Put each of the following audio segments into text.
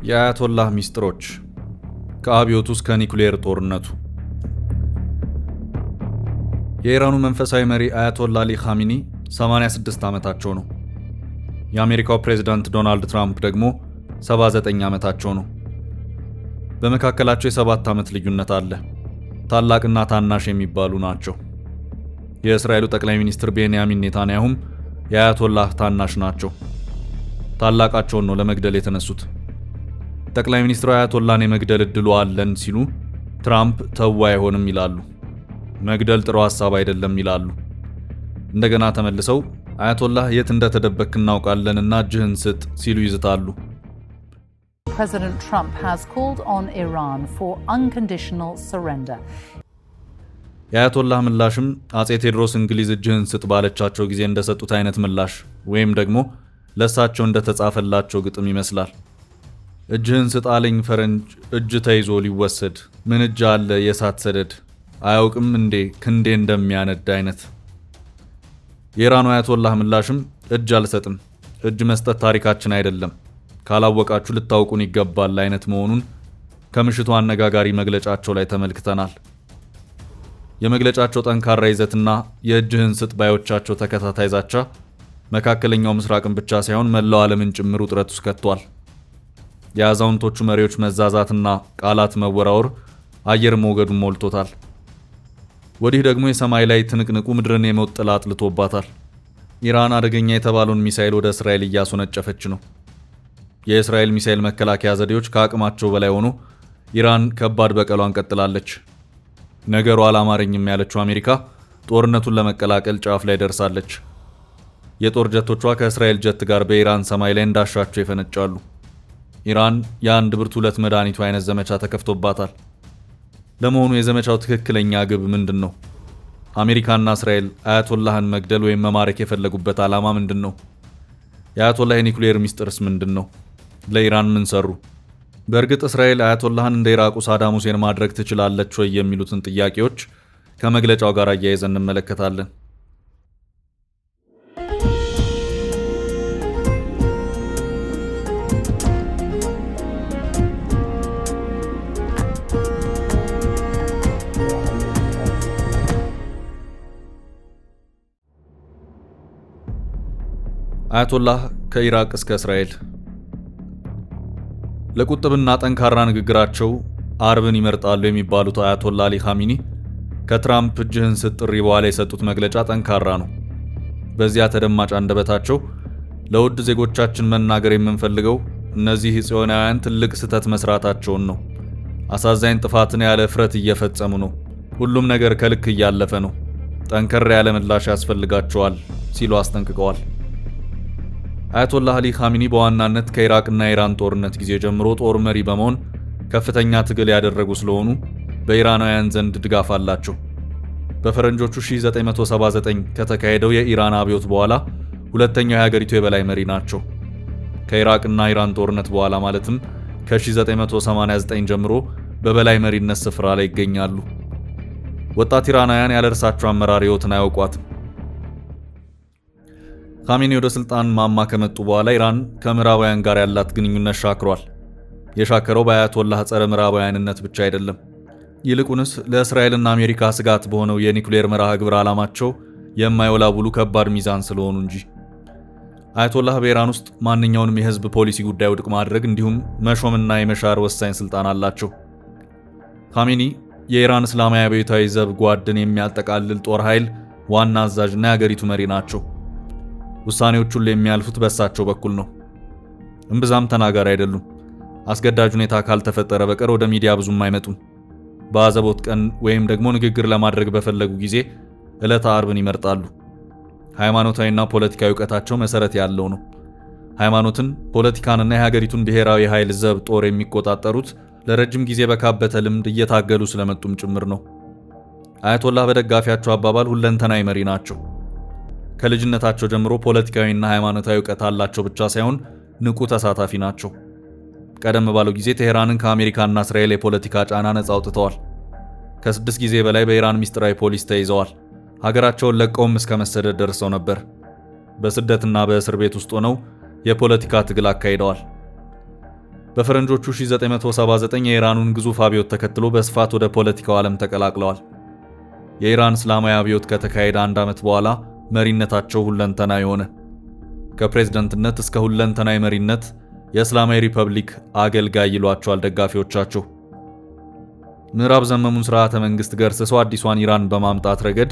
የአያቶላህ ሚስጥሮች ከአብዮቱ እስከ ኒኩሌር ጦርነቱ። የኢራኑ መንፈሳዊ መሪ አያቶላህ አሊ ኻሜኒ 86 ዓመታቸው ነው። የአሜሪካው ፕሬዝዳንት ዶናልድ ትራምፕ ደግሞ 79 ዓመታቸው ነው። በመካከላቸው የ7 ዓመት ልዩነት አለ። ታላቅና ታናሽ የሚባሉ ናቸው። የእስራኤሉ ጠቅላይ ሚኒስትር ቤንያሚን ኔታንያሁም የአያቶላህ ታናሽ ናቸው። ታላቃቸውን ነው ለመግደል የተነሱት። ጠቅላይ ሚኒስትሩ አያቶላህን የመግደል እድሉ አለን ሲሉ ትራምፕ ተው አይሆንም ይላሉ። መግደል ጥሩ ሐሳብ አይደለም ይላሉ። እንደገና ተመልሰው አያቶላህ የት እንደተደበክ እናውቃለንና እጅህን ስጥ ሲሉ ይዝታሉ። President Trump has called on Iran for unconditional surrender. የአያቶላህ ምላሽም አጼ ቴዎድሮስ እንግሊዝ እጅህን ስጥ ባለቻቸው ጊዜ እንደሰጡት አይነት ምላሽ ወይም ደግሞ ለሳቸው እንደተጻፈላቸው ግጥም ይመስላል። እጅህን ስጥ አለኝ ፈረንጅ እጅ ተይዞ ሊወሰድ ምን እጅ አለ የሳት ሰደድ አያውቅም እንዴ ክንዴ እንደሚያነድ አይነት። የኢራኑ አያቶላህ ምላሽም እጅ አልሰጥም፣ እጅ መስጠት ታሪካችን አይደለም፣ ካላወቃችሁ ልታውቁን ይገባል አይነት መሆኑን ከምሽቱ አነጋጋሪ መግለጫቸው ላይ ተመልክተናል። የመግለጫቸው ጠንካራ ይዘትና የእጅህን ስጥ ባዮቻቸው ተከታታይ ዛቻ መካከለኛው ምስራቅን ብቻ ሳይሆን መላው ዓለምን ጭምር ውጥረት ውስጥ ከቷል። የአዛውንቶቹ መሪዎች መዛዛትና ቃላት መወራወር አየር ሞገዱን ሞልቶታል። ወዲህ ደግሞ የሰማይ ላይ ትንቅንቁ ምድርን የሞት ጥላ አጥልቶባታል። ኢራን አደገኛ የተባለውን ሚሳኤል ወደ እስራኤል እያስወነጨፈች ነው። የእስራኤል ሚሳኤል መከላከያ ዘዴዎች ከአቅማቸው በላይ ሆኖ ኢራን ከባድ በቀሏን ቀጥላለች። ነገሩ አላማረኝም ያለችው አሜሪካ ጦርነቱን ለመቀላቀል ጫፍ ላይ ደርሳለች። የጦር ጀቶቿ ከእስራኤል ጀት ጋር በኢራን ሰማይ ላይ እንዳሻቸው ይፈነጫሉ። ኢራን የአንድ ብርቱ ሁለት መድኃኒቱ አይነት ዘመቻ ተከፍቶባታል። ለመሆኑ የዘመቻው ትክክለኛ ግብ ምንድን ነው? አሜሪካና እስራኤል አያቶላህን መግደል ወይም መማረክ የፈለጉበት ዓላማ ምንድን ነው? የአያቶላህ የኒኩሌር ሚስጥርስ ምንድን ነው? ለኢራን ምን ሰሩ? በእርግጥ እስራኤል አያቶላህን እንደ ኢራቁ ሳዳም ሁሴን ማድረግ ትችላለች ወይ የሚሉትን ጥያቄዎች ከመግለጫው ጋር አያይዘን እንመለከታለን። አያቶላህ ከኢራቅ እስከ እስራኤል። ለቁጥብና ጠንካራ ንግግራቸው አርብን ይመርጣሉ የሚባሉት አያቶላህ አሊ ኻሜኒ ከትራምፕ እጅህን ስጥ ጥሪ በኋላ የሰጡት መግለጫ ጠንካራ ነው። በዚያ ተደማጭ አንደበታቸው ለውድ ዜጎቻችን መናገር የምንፈልገው እነዚህ ጽዮናውያን ትልቅ ስህተት መስራታቸውን ነው። አሳዛኝ ጥፋትን ያለ እፍረት እየፈጸሙ ነው። ሁሉም ነገር ከልክ እያለፈ ነው። ጠንከር ያለ ምላሽ ያስፈልጋቸዋል ሲሉ አስጠንቅቀዋል። አያቶላህ አሊ ኻሜኒ በዋናነት ከኢራቅና ኢራን ጦርነት ጊዜ ጀምሮ ጦር መሪ በመሆን ከፍተኛ ትግል ያደረጉ ስለሆኑ በኢራናውያን ዘንድ ድጋፍ አላቸው። በፈረንጆቹ 1979 ከተካሄደው የኢራን አብዮት በኋላ ሁለተኛው የሀገሪቱ የበላይ መሪ ናቸው። ከኢራቅና ኢራን ጦርነት በኋላ ማለትም ከ1989 ጀምሮ በበላይ መሪነት ስፍራ ላይ ይገኛሉ። ወጣት ኢራናውያን ያለ እርሳቸው አመራር ሕይወትን አያውቋትም። ኻሜኒ ወደ ስልጣን ማማ ከመጡ በኋላ ኢራን ከምዕራባውያን ጋር ያላት ግንኙነት ሻክሯል። የሻከረው በአያቶላህ ጸረ ምዕራባውያንነት ብቻ አይደለም። ይልቁንስ ለእስራኤልና አሜሪካ ስጋት በሆነው የኒኩሌር መርሃ ግብር ዓላማቸው የማይወላውሉ ከባድ ሚዛን ስለሆኑ እንጂ። አያቶላህ በኢራን ውስጥ ማንኛውንም የህዝብ ፖሊሲ ጉዳይ ውድቅ ማድረግ እንዲሁም መሾምና የመሻር ወሳኝ ስልጣን አላቸው። ኻሜኒ የኢራን እስላማዊ አብዮታዊ ዘብ ጓድን የሚያጠቃልል ጦር ኃይል ዋና አዛዥና የአገሪቱ መሪ ናቸው። ውሳኔዎቹን የሚያልፉት በእሳቸው በኩል ነው። እምብዛም ተናጋሪ አይደሉም። አስገዳጅ ሁኔታ ካልተፈጠረ በቀር ወደ ሚዲያ ብዙም አይመጡም። በአዘቦት ቀን ወይም ደግሞ ንግግር ለማድረግ በፈለጉ ጊዜ ዕለተ አርብን ይመርጣሉ። ሃይማኖታዊና ፖለቲካዊ እውቀታቸው መሰረት ያለው ነው። ሃይማኖትን፣ ፖለቲካንና የሀገሪቱን ብሔራዊ ኃይል ዘብ ጦር የሚቆጣጠሩት ለረጅም ጊዜ በካበተ ልምድ እየታገሉ ስለመጡም ጭምር ነው። አያቶላህ በደጋፊያቸው አባባል ሁለንተናዊ መሪ ናቸው። ከልጅነታቸው ጀምሮ ፖለቲካዊና ሃይማኖታዊ እውቀት አላቸው ብቻ ሳይሆን ንቁ ተሳታፊ ናቸው። ቀደም ባለው ጊዜ ቴሄራንን ከአሜሪካና እስራኤል የፖለቲካ ጫና ነጻ አውጥተዋል። ከ6 ጊዜ በላይ በኢራን ሚስጥራዊ ፖሊስ ተይዘዋል። ሀገራቸውን ለቀውም እስከ መሰደድ ደርሰው ነበር። በስደትና በእስር ቤት ውስጥ ሆነው የፖለቲካ ትግል አካሂደዋል። በፈረንጆቹ 1979 የኢራኑን ግዙፍ አብዮት ተከትሎ በስፋት ወደ ፖለቲካው ዓለም ተቀላቅለዋል። የኢራን እስላማዊ አብዮት ከተካሄደ 1 ዓመት በኋላ መሪነታቸው ሁለንተናዊ ሆነ። ከፕሬዝደንትነት እስከ ሁለንተናዊ መሪነት የእስላማዊ ሪፐብሊክ አገልጋይ ይሏቸዋል ደጋፊዎቻቸው። ምዕራብ ዘመሙን ስርዓተ መንግስት ገርስሰው አዲሷን ኢራን በማምጣት ረገድ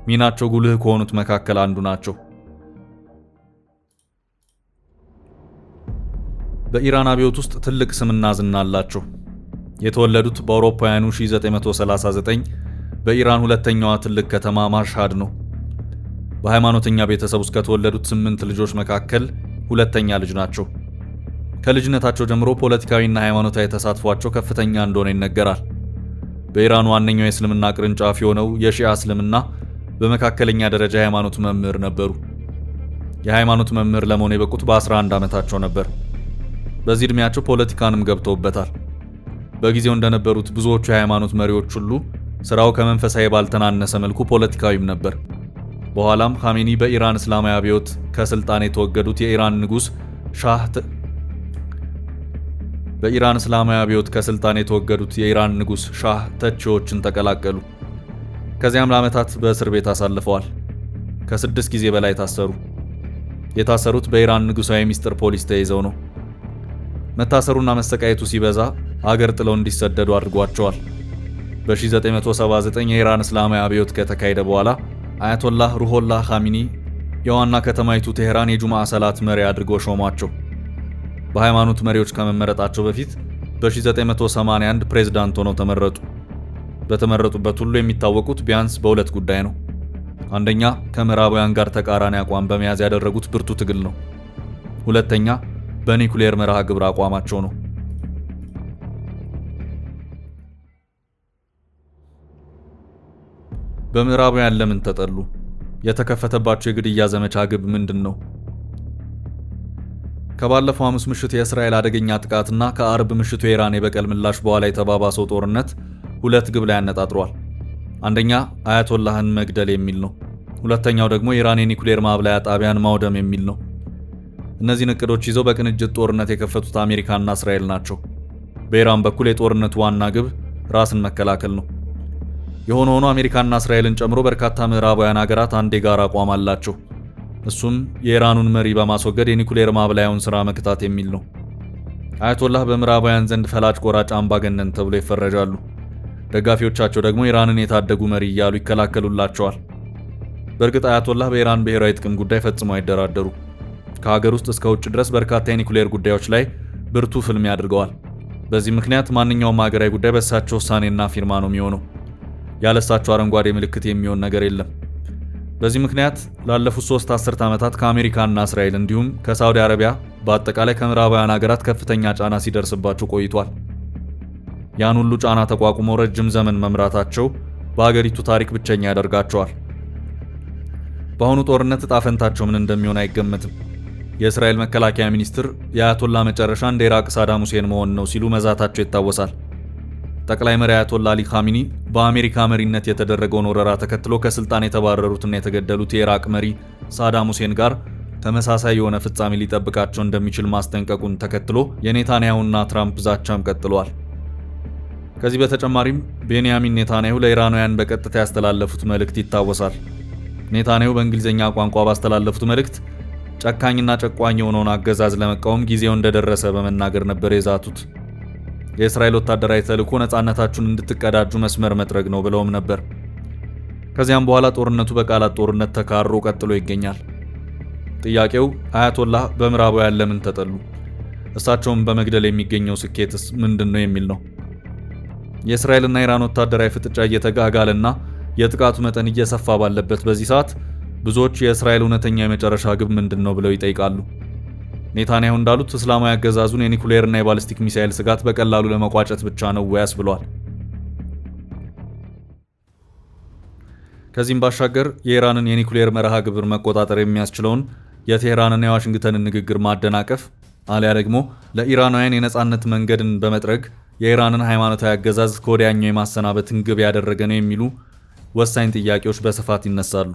ሚናቸው ጉልህ ከሆኑት መካከል አንዱ ናቸው። በኢራን አብዮት ውስጥ ትልቅ ስምና ዝና አላቸው። የተወለዱት በአውሮፓውያኑ 1939 በኢራን ሁለተኛዋ ትልቅ ከተማ ማሽሃድ ነው። በሃይማኖተኛ ቤተሰብ ውስጥ ከተወለዱት 8 ልጆች መካከል ሁለተኛ ልጅ ናቸው። ከልጅነታቸው ጀምሮ ፖለቲካዊና ሃይማኖታዊ ተሳትፏቸው ከፍተኛ እንደሆነ ይነገራል። በኢራን ዋነኛው የእስልምና ቅርንጫፍ የሆነው የሺዓ እስልምና በመካከለኛ ደረጃ የሃይማኖት መምህር ነበሩ። የሃይማኖት መምህር ለመሆን የበቁት በ11 ዓመታቸው ነበር። በዚህ ዕድሜያቸው ፖለቲካንም ገብተውበታል። በጊዜው እንደነበሩት ብዙዎቹ የሃይማኖት መሪዎች ሁሉ ስራው ከመንፈሳዊ ባልተናነሰ መልኩ ፖለቲካዊም ነበር። በኋላም ኻሜኒ በኢራን እስላማዊ አብዮት ከስልጣን የተወገዱት የኢራን ንጉስ ሻህ ተቺዎችን ተቀላቀሉ። ከዚያም ለዓመታት በእስር ቤት አሳልፈዋል። ከ6 ጊዜ በላይ ታሰሩ። የታሰሩት በኢራን ንጉሳዊ ሚስጥር ፖሊስ ተይዘው ነው። መታሰሩና መሰቃየቱ ሲበዛ አገር ጥለው እንዲሰደዱ አድርጓቸዋል። በ1979 የኢራን እስላማዊ አብዮት ከተካሄደ በኋላ አያቶላህ ሩሆላህ ኻሜኒ የዋና ከተማይቱ ቴህራን የጁምዓ ሰላት መሪ አድርገው ሾሟቸው። በሃይማኖት መሪዎች ከመመረጣቸው በፊት በ1981 ፕሬዝዳንት ሆነው ተመረጡ። በተመረጡበት ሁሉ የሚታወቁት ቢያንስ በሁለት ጉዳይ ነው። አንደኛ ከምዕራባውያን ጋር ተቃራኒ አቋም በመያዝ ያደረጉት ብርቱ ትግል ነው። ሁለተኛ በኒኩሌር መርሃ ግብር አቋማቸው ነው። በምዕራባውያን ለምን ተጠሉ? የተከፈተባቸው የግድያ ዘመቻ ግብ ምንድን ነው? ከባለፈው ሐሙስ ምሽት የእስራኤል አደገኛ ጥቃትና ከአርብ ምሽቱ የኢራን የበቀል ምላሽ በኋላ የተባባሰው ጦርነት ሁለት ግብ ላይ ያነጣጥሯል። አንደኛ አያቶላህን መግደል የሚል ነው። ሁለተኛው ደግሞ የኢራን የኒኩሌር ማብላያ ጣቢያን ማውደም የሚል ነው። እነዚህን እቅዶች ይዘው በቅንጅት ጦርነት የከፈቱት አሜሪካና እስራኤል ናቸው። በኢራን በኩል የጦርነቱ ዋና ግብ ራስን መከላከል ነው። የሆነ ሆኖ አሜሪካና እስራኤልን ጨምሮ በርካታ ምዕራባውያን ሀገራት አንድ የጋራ አቋም አላቸው። እሱም የኢራኑን መሪ በማስወገድ የኒኩሌር ማብላያውን ስራ መክታት የሚል ነው። አያቶላህ በምዕራባውያን ዘንድ ፈላጭ ቆራጭ አምባገነን ተብሎ ይፈረጃሉ። ደጋፊዎቻቸው ደግሞ ኢራንን የታደጉ መሪ እያሉ ይከላከሉላቸዋል። በእርግጥ አያቶላህ በኢራን ብሔራዊ ጥቅም ጉዳይ ፈጽሞ አይደራደሩ። ከሀገር ውስጥ እስከ ውጭ ድረስ በርካታ የኒኩሌር ጉዳዮች ላይ ብርቱ ፍልሚያ አድርገዋል። በዚህ ምክንያት ማንኛውም ሀገራዊ ጉዳይ በእሳቸው ውሳኔና ፊርማ ነው የሚሆነው። ያለሳቸው አረንጓዴ ምልክት የሚሆን ነገር የለም። በዚህ ምክንያት ላለፉት 3 አስርት ዓመታት ከአሜሪካና እስራኤል እንዲሁም ከሳውዲ አረቢያ በአጠቃላይ ከምዕራባውያን ሀገራት ከፍተኛ ጫና ሲደርስባቸው ቆይቷል። ያን ሁሉ ጫና ተቋቁመው ረጅም ዘመን መምራታቸው በሀገሪቱ ታሪክ ብቸኛ ያደርጋቸዋል። በአሁኑ ጦርነት ዕጣ ፈንታቸው ምን እንደሚሆን አይገመትም። የእስራኤል መከላከያ ሚኒስትር የአያቶላ መጨረሻ እንደ ኢራቅ ሳዳም ሁሴን መሆን ነው ሲሉ መዛታቸው ይታወሳል። ጠቅላይ መሪ አያቶላ አሊ ኻሜኒ በአሜሪካ መሪነት የተደረገውን ወረራ ተከትሎ ከስልጣን የተባረሩትና የተገደሉት የኢራቅ መሪ ሳዳም ሁሴን ጋር ተመሳሳይ የሆነ ፍጻሜ ሊጠብቃቸው እንደሚችል ማስጠንቀቁን ተከትሎ የኔታንያሁና ትራምፕ ዛቻም ቀጥሏል። ከዚህ በተጨማሪም ቤንያሚን ኔታንያሁ ለኢራናውያን በቀጥታ ያስተላለፉት መልእክት ይታወሳል። ኔታንያሁ በእንግሊዝኛ ቋንቋ ባስተላለፉት መልእክት ጨካኝና ጨቋኝ የሆነውን አገዛዝ ለመቃወም ጊዜው እንደደረሰ በመናገር ነበር የዛቱት። የእስራኤል ወታደራዊ ተልዕኮ ነፃነታችሁን እንድትቀዳጁ መስመር መጥረግ ነው ብለውም ነበር። ከዚያም በኋላ ጦርነቱ በቃላት ጦርነት ተካሮ ቀጥሎ ይገኛል። ጥያቄው አያቶላህ በምዕራባውያን ለምን ተጠሉ? እሳቸውን በመግደል የሚገኘው ስኬትስ ምንድን ነው የሚል ነው። የእስራኤልና ኢራን ወታደራዊ ፍጥጫ እየተጋጋለና የጥቃቱ መጠን እየሰፋ ባለበት በዚህ ሰዓት ብዙዎች የእስራኤል እውነተኛ የመጨረሻ ግብ ምንድን ነው ብለው ይጠይቃሉ። ኔታንያሁ እንዳሉት እስላማዊ አገዛዙን የኒኩሌርና የባሊስቲክ ሚሳኤል ስጋት በቀላሉ ለመቋጨት ብቻ ነው ወያስ ብሏል። ከዚህም ባሻገር የኢራንን የኒኩሌር መርሃ ግብር መቆጣጠር የሚያስችለውን የቴህራንና የዋሽንግተንን ንግግር ማደናቀፍ አሊያ ደግሞ ለኢራናውያን የነጻነት መንገድን በመጥረግ የኢራንን ሃይማኖታዊ አገዛዝ ከወዲያኛው የማሰናበትን ግብ ያደረገ ነው የሚሉ ወሳኝ ጥያቄዎች በስፋት ይነሳሉ።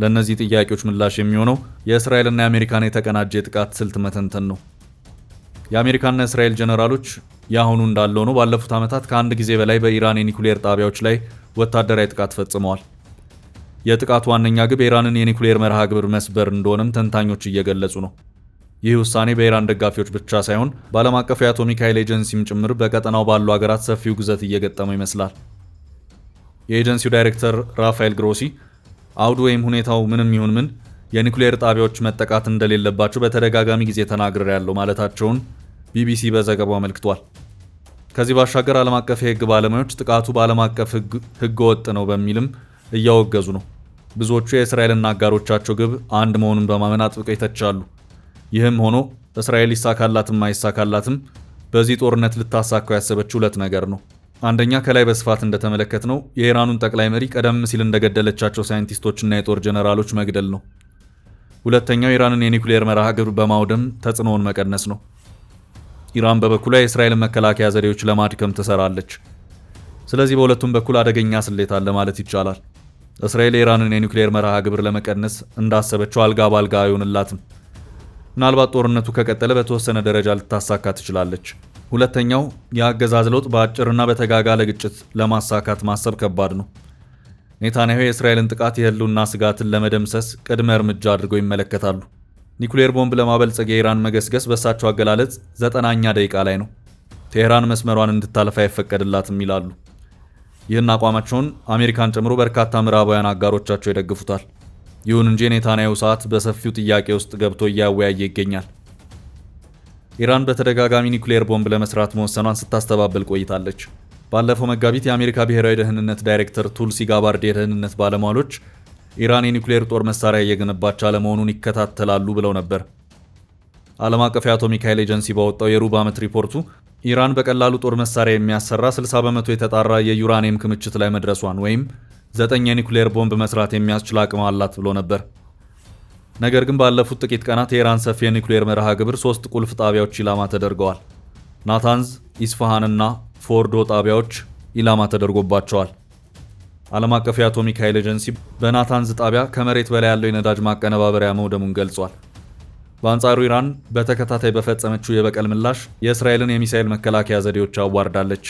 ለእነዚህ ጥያቄዎች ምላሽ የሚሆነው የእስራኤልና የአሜሪካን የተቀናጀ የጥቃት ስልት መተንተን ነው። የአሜሪካና እስራኤል ጀነራሎች ያሁኑ እንዳለው ነው ባለፉት ዓመታት ከአንድ ጊዜ በላይ በኢራን የኒኩሌር ጣቢያዎች ላይ ወታደራዊ ጥቃት ፈጽመዋል። የጥቃቱ ዋነኛ ግብ የኢራንን የኒኩሌር መርሃ ግብር መስበር እንደሆነም ተንታኞች እየገለጹ ነው። ይህ ውሳኔ በኢራን ደጋፊዎች ብቻ ሳይሆን በዓለም አቀፉ የአቶሚክ ኃይል ኤጀንሲም ጭምር በቀጠናው ባሉ ሀገራት ሰፊው ግዘት እየገጠመው ይመስላል። የኤጀንሲው ዳይሬክተር ራፋኤል ግሮሲ አውዱ ወይም ሁኔታው ምንም ይሁን ምን የኒኩሌር ጣቢያዎች መጠቃት እንደሌለባቸው በተደጋጋሚ ጊዜ ተናግሬያለሁ ማለታቸውን ቢቢሲ በዘገባው አመልክቷል። ከዚህ ባሻገር ዓለም አቀፍ የሕግ ባለሙያዎች ጥቃቱ በዓለም አቀፍ ሕገ ወጥ ነው በሚልም እያወገዙ ነው። ብዙዎቹ የእስራኤልና አጋሮቻቸው ግብ አንድ መሆኑን በማመን አጥብቀው ይተቻሉ። ይህም ሆኖ እስራኤል ይሳካላትም አይሳካላትም በዚህ ጦርነት ልታሳካው ያሰበችው ሁለት ነገር ነው። አንደኛ ከላይ በስፋት እንደተመለከትነው የኢራኑን ጠቅላይ መሪ ቀደም ሲል እንደገደለቻቸው ሳይንቲስቶችና የጦር ጀነራሎች መግደል ነው። ሁለተኛው ኢራንን የኒኩሌር መርሃ ግብር በማውደም ተጽዕኖውን መቀነስ ነው። ኢራን በበኩሏ የእስራኤልን መከላከያ ዘዴዎች ለማድከም ትሰራለች። ስለዚህ በሁለቱም በኩል አደገኛ ስሌት አለ ማለት ይቻላል። እስራኤል የኢራንን የኒኩሌር መርሃ ግብር ለመቀነስ እንዳሰበችው አልጋ ባልጋ አይሆንላትም። ምናልባት ጦርነቱ ከቀጠለ በተወሰነ ደረጃ ልታሳካ ትችላለች። ሁለተኛው የአገዛዝ ለውጥ በአጭርና በተጋጋለ ግጭት ለማሳካት ማሰብ ከባድ ነው። ኔታንያሁ የእስራኤልን ጥቃት የህልውና ስጋትን ለመደምሰስ ቅድመ እርምጃ አድርገው ይመለከታሉ። ኒኩሌር ቦምብ ለማበልጸግ የኢራን መገስገስ በእሳቸው አገላለጽ 90ኛ ደቂቃ ላይ ነው። ቴህራን መስመሯን እንድታለፍ አይፈቀድላትም ይላሉ። ይህን አቋማቸውን አሜሪካን ጨምሮ በርካታ ምዕራባውያን አጋሮቻቸው ይደግፉታል። ይሁን እንጂ ኔታንያሁ ሰዓት በሰፊው ጥያቄ ውስጥ ገብቶ እያወያየ ይገኛል። ኢራን በተደጋጋሚ ኒኩሌር ቦምብ ለመስራት መወሰኗን ስታስተባበል ቆይታለች። ባለፈው መጋቢት የአሜሪካ ብሔራዊ ደህንነት ዳይሬክተር ቱልሲ ጋባርድ የደህንነት ባለሟሎች ኢራን የኒኩሌር ጦር መሳሪያ እየገነባች አለመሆኑን ይከታተላሉ ብለው ነበር። ዓለም አቀፍ የአቶሚክ ኃይል ኤጀንሲ ባወጣው የሩብ ዓመት ሪፖርቱ ኢራን በቀላሉ ጦር መሳሪያ የሚያሰራ 60 በመቶ የተጣራ የዩራኒየም ክምችት ላይ መድረሷን ወይም 9 የኒኩሌር ቦምብ መስራት የሚያስችል አቅም አላት ብሎ ነበር። ነገር ግን ባለፉት ጥቂት ቀናት የኢራን ሰፊ የኒኩሌር መርሃ ግብር 3 ቁልፍ ጣቢያዎች ኢላማ ተደርገዋል። ናታንዝ፣ ኢስፋሃንና ፎርዶ ጣቢያዎች ኢላማ ተደርጎባቸዋል። ዓለም አቀፍ የአቶሚክ ኃይል ኤጀንሲ በናታንዝ ጣቢያ ከመሬት በላይ ያለው የነዳጅ ማቀነባበሪያ መውደሙን ገልጿል። በአንጻሩ ኢራን በተከታታይ በፈጸመችው የበቀል ምላሽ የእስራኤልን የሚሳኤል መከላከያ ዘዴዎች አዋርዳለች።